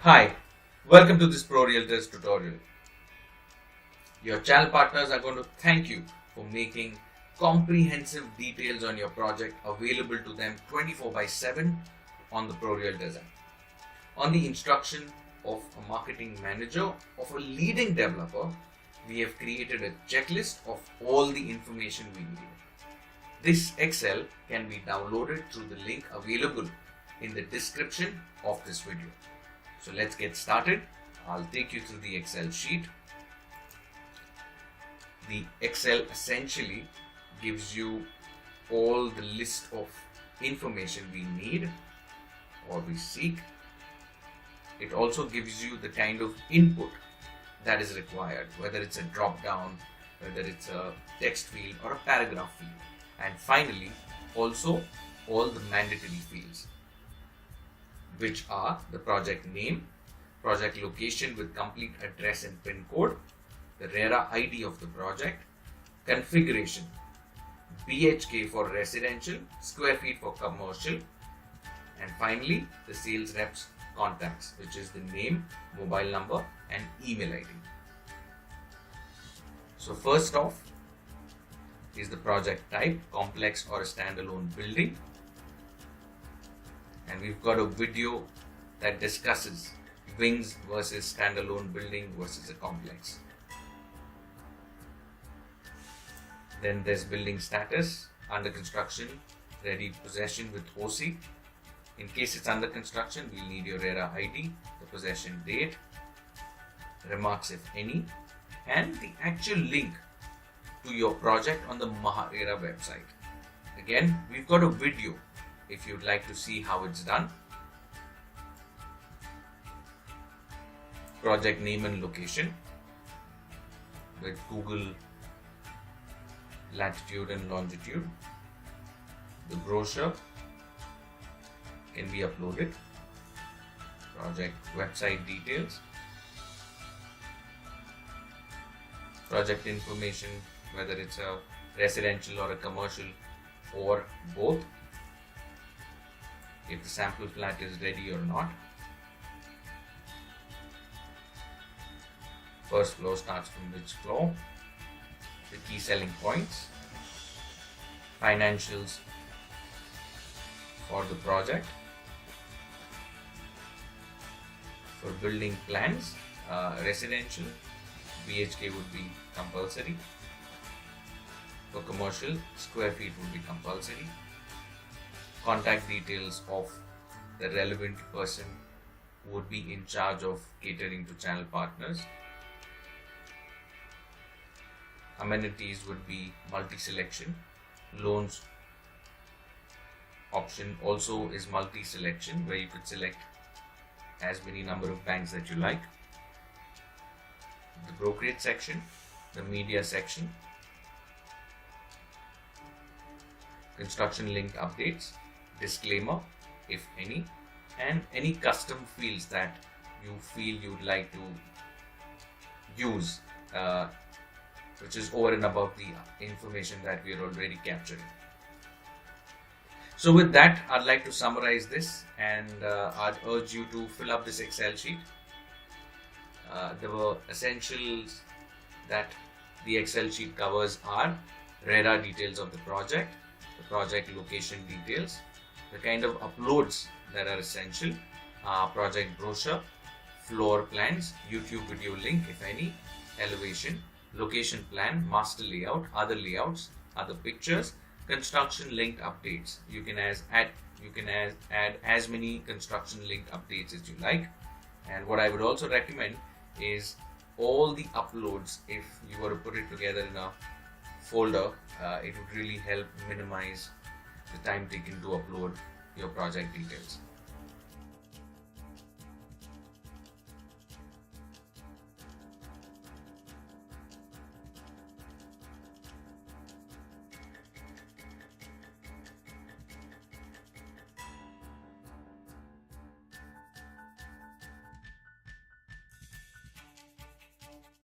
Hi, welcome to this Pro Realtors tutorial. Your channel partners are going to thank you for making comprehensive details on your project available to them 24/7 on the Pro Realtors app. On the instruction of a marketing manager of a leading developer, we have created a checklist of all the information we need. This Excel can be downloaded through the link available in the description of this video. So let's get started. I'll take you through the Excel sheet. The Excel essentially gives you all the list of information we need or we seek. It also gives you the kind of input that is required, whether it's a drop down, whether it's a text field or a paragraph field. And finally, also all the mandatory fields, which are the project name, project location with complete address and PIN code, the RERA ID of the project, configuration, BHK for residential, square feet for commercial, and finally the sales rep's contacts, which is the name, mobile number and email ID. So first off is the project type, complex or a standalone building. And we've got a video that discusses wings versus standalone building versus a complex. Then there's building status, under construction, ready possession with OC. In case it's under construction, we'll need your RERA ID, the possession date, remarks if any, and the actual link to your project on the MahaRERA website. Again, we've got a video if you'd like to see how it's done. Project name and location with Google latitude and longitude. The brochure can be uploaded. Project website details. Project information, whether it's a residential or a commercial or both. If the sample flat is ready or not. First floor starts from which floor. The key selling points. Financials for the project. For building plans, residential, BHK would be compulsory. For commercial, square feet would be compulsory. Contact details of the relevant person who would be in charge of catering to channel partners. Amenities would be multi-selection. Loans option also is multi-selection, where you could select as many number of banks that you like. The brokerage section, the media section, construction link updates, disclaimer if any, and any custom fields that you feel you'd like to use, which is over and above the information that we are already capturing. So with that, I'd like to summarize this, and I'd urge you to fill up this Excel sheet. The essentials that the Excel sheet covers are RERA details of the project location details, the kind of uploads that are essential, project brochure, floor plans, YouTube video link if any, elevation, location plan, master layout, other layouts, other pictures, construction linked updates. You can add as many construction linked updates as you like. And what I would also recommend is all the uploads, if you were to put it together in a folder, it would really help minimize the time taken to upload your project details.